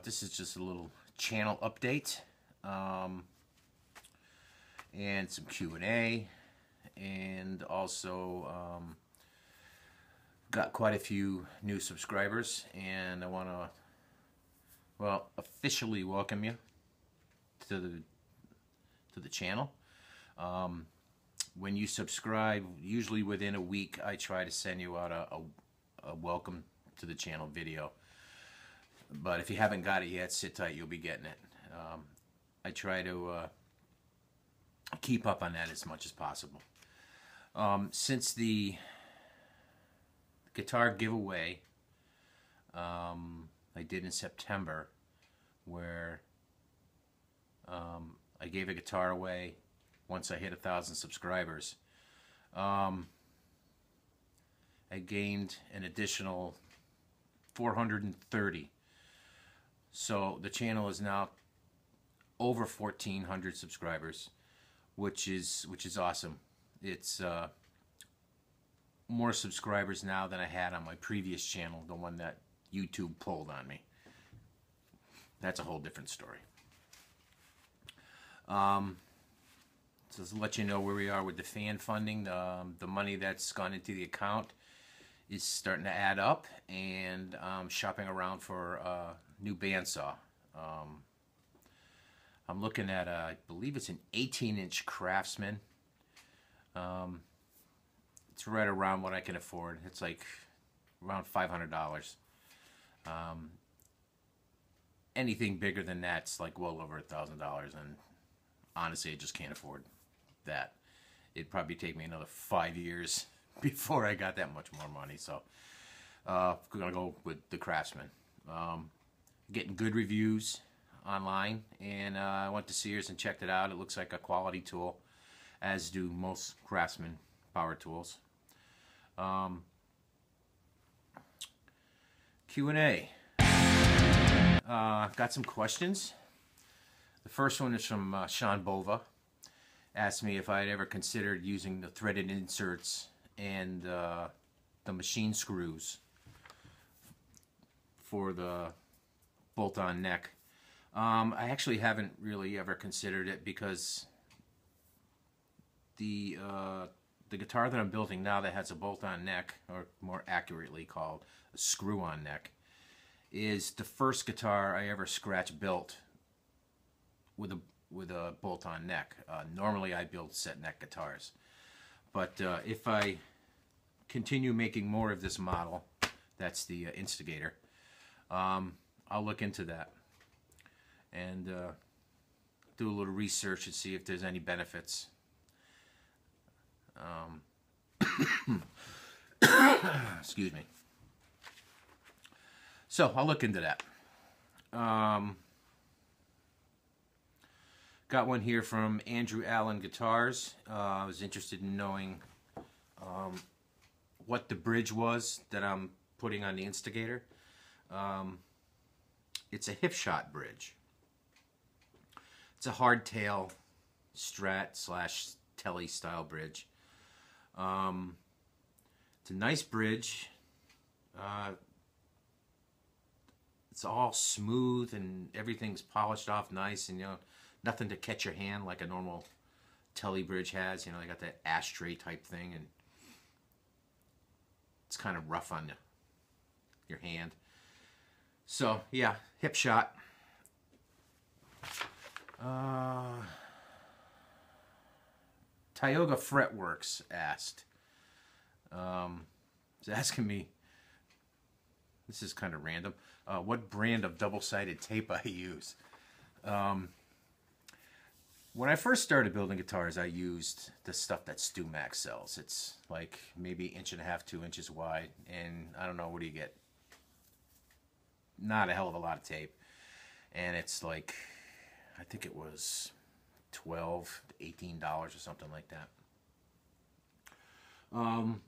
This is just a little channel update, and some Q&A, and also got quite a few new subscribers, and I want to, well, officially welcome you to the channel. When you subscribe, usually within a week, I try to send you out a welcome to the channel video. But if you haven't got it yet, sit tight, you'll be getting it. I try to keep up on that as much as possible. Since the guitar giveaway I did in September, where I gave a guitar away once I hit 1,000 subscribers, I gained an additional 430. So the channel is now over 1,400 subscribers, which is awesome. It's more subscribers now than I had on my previous channel, the one that YouTube pulled on me. That's a whole different story. So to let you know where we are with the fan funding, the money that's gone into the account is starting to add up, and I'm shopping around for a new bandsaw. I'm looking at I believe it's an 18-inch Craftsman. It's right around what I can afford. It's like around $500. Anything bigger than that's like well over $1,000, and honestly, I just can't afford that. It'd probably take me another 5 years before I got that much more money. So I'm gonna go with the Craftsman. Getting good reviews online, and I went to Sears and checked it out. It looks like a quality tool, as do most Craftsman power tools. Q&A. Got some questions. The first one is from Sean Bova. Asked me if I had ever considered using the threaded inserts and the machine screws for the bolt-on neck. I actually haven't really ever considered it, because the guitar that I'm building now that has a bolt-on neck, or more accurately called a screw-on neck, is the first guitar I ever scratch built with a bolt-on neck. Normally I build set neck guitars, but if I continue making more of this model, that's the Instigator, I'll look into that and do a little research and see if there's any benefits. Excuse me. So I'll look into that. Got one here from Andrew Allen Guitars. I was interested in knowing what the bridge was that I'm putting on the Instigator. It's a hip shot bridge. It's a hardtail Strat / Telly style bridge. It's a nice bridge. It's all smooth and everything's polished off nice, and nothing to catch your hand like a normal Telly bridge has. They got that ashtray type thing, and it's kind of rough on your hand. So yeah, hip shot. Tioga Fretworks asked. He's asking me, this is kind of random, what brand of double-sided tape I use. When I first started building guitars, I used the stuff that StewMax sells. It's like maybe 1.5 inches, 2 inches wide, and I don't know, what do you get? Not a hell of a lot of tape. And it's like, I think it was $12 to $18 or something like that.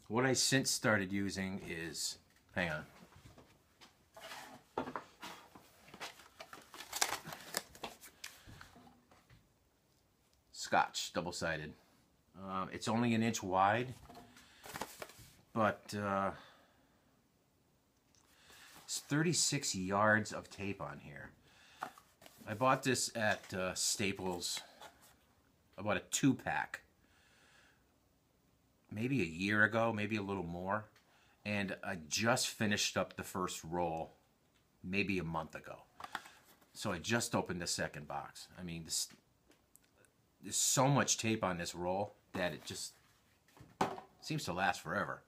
What I since started using is, hang on. Scotch, double-sided. It's only 1 inch wide, but it's 36 yards of tape on here. I bought this at Staples. I bought a 2-pack. Maybe a year ago, maybe a little more. And I just finished up the first roll maybe a month ago. So I just opened the second box. I mean, there's so much tape on this roll that it just seems to last forever.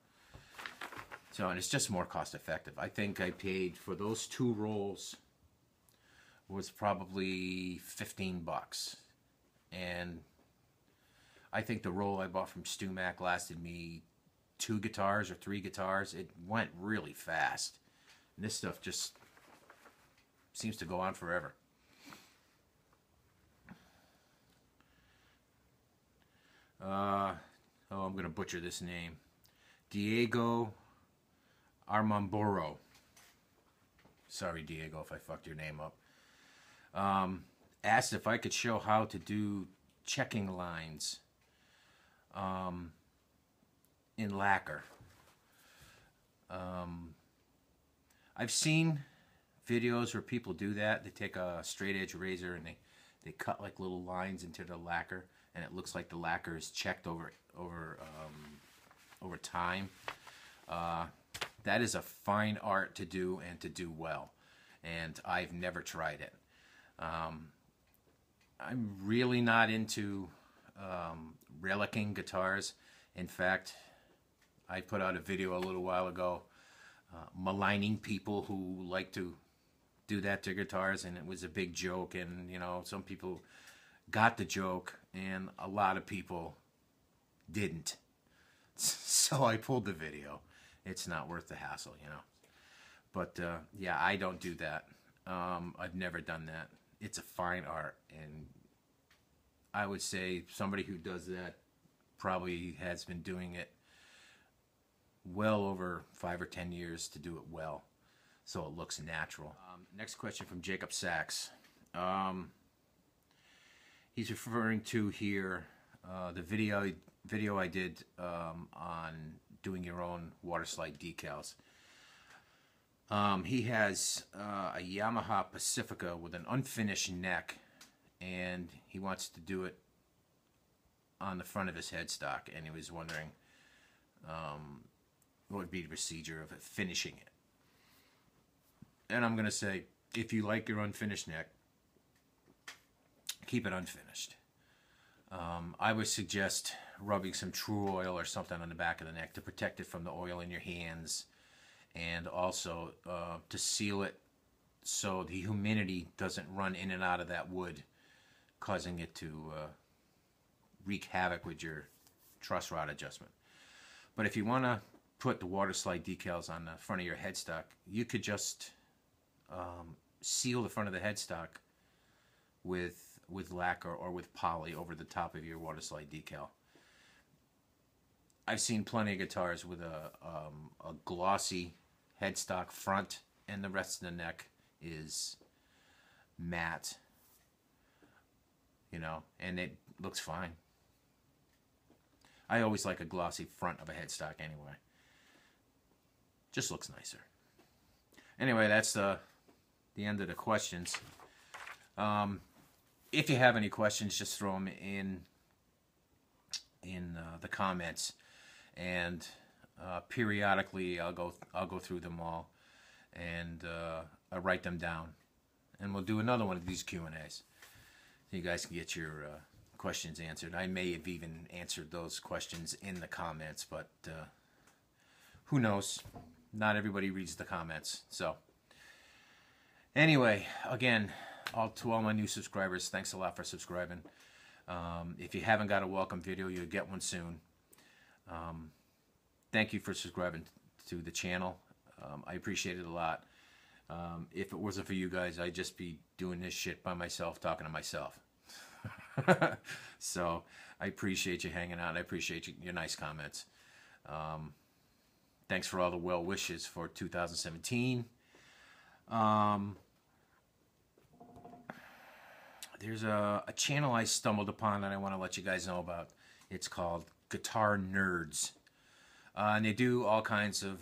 So, and it's just more cost effective. I think I paid for those 2 rolls was probably 15 bucks. And I think the roll I bought from StewMac lasted me 2 guitars or 3 guitars. It went really fast. And this stuff just seems to go on forever. Oh, I'm going to butcher this name. Diego Armamburo. Sorry, Diego, if I fucked your name up. Asked if I could show how to do checking lines in lacquer. I've seen videos where people do that. They take a straight edge razor and they cut like little lines into the lacquer, and it looks like the lacquer is checked over time. That is a fine art to do and to do well, and I've never tried it. I'm really not into relicking guitars. In fact, I put out a video a little while ago maligning people who like to do that to guitars, and it was a big joke, and you know, some people got the joke and a lot of people didn't. So I pulled the video. It's not worth the hassle, you know. But yeah, I don't do that. I've never done that. It's a fine art, and I would say somebody who does that probably has been doing it well over 5 or 10 years to do it well, so it looks natural. Next question from Jacob Sachs. He's referring to here the video I did on doing your own water slide decals. He has a Yamaha Pacifica with an unfinished neck, and he wants to do it on the front of his headstock, and he was wondering what would be the procedure of finishing it. And I'm going to say, if you like your unfinished neck, keep it unfinished. I would suggest rubbing some True Oil or something on the back of the neck to protect it from the oil in your hands, and also to seal it so the humidity doesn't run in and out of that wood, causing it to wreak havoc with your truss rod adjustment. But if you want to put the water slide decals on the front of your headstock, you could just seal the front of the headstock with lacquer or with poly over the top of your water slide decal. I've seen plenty of guitars with a glossy headstock front, and the rest of the neck is matte, you know, and it looks fine. I always like a glossy front of a headstock anyway. Just looks nicer. Anyway, that's the end of the questions. If you have any questions, just throw them in the comments, and periodically I'll go through them all, and I'll write them down, and we'll do another one of these Q&As. So you guys can get your questions answered. I may have even answered those questions in the comments, but who knows? Not everybody reads the comments. So anyway, again, to all my new subscribers, thanks a lot for subscribing. If you haven't got a welcome video, you'll get one soon. Thank you for subscribing to the channel. I appreciate it a lot. If it wasn't for you guys, I'd just be doing this shit by myself, talking to myself. So I appreciate you hanging out. I appreciate your nice comments. Thanks for all the well wishes for 2017. There's a channel I stumbled upon that I want to let you guys know about. It's called Guitar Nerds. And they do all kinds of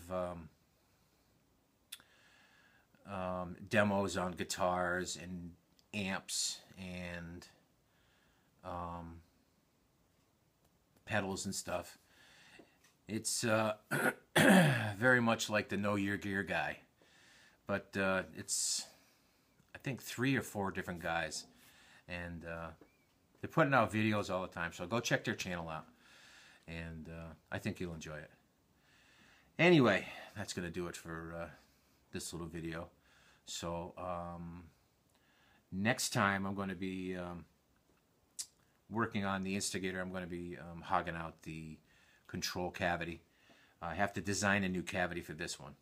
demos on guitars and amps and pedals and stuff. It's very much like the Know Your Gear guy, but it's, I think, 3 or 4 different guys, and they're putting out videos all the time, so go check their channel out, and I think you'll enjoy it. Anyway, that's going to do it for this little video. So next time I'm going to be working on the instigator. I'm going to be hogging out the control cavity. I have to design a new cavity for this one.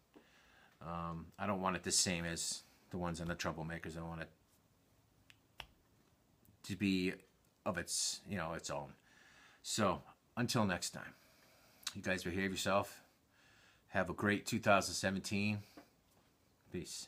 I don't want it the same as the ones on the Troublemakers. I want it to be of its, its own. So until next time, you guys behave yourself. Have a great 2017. Peace.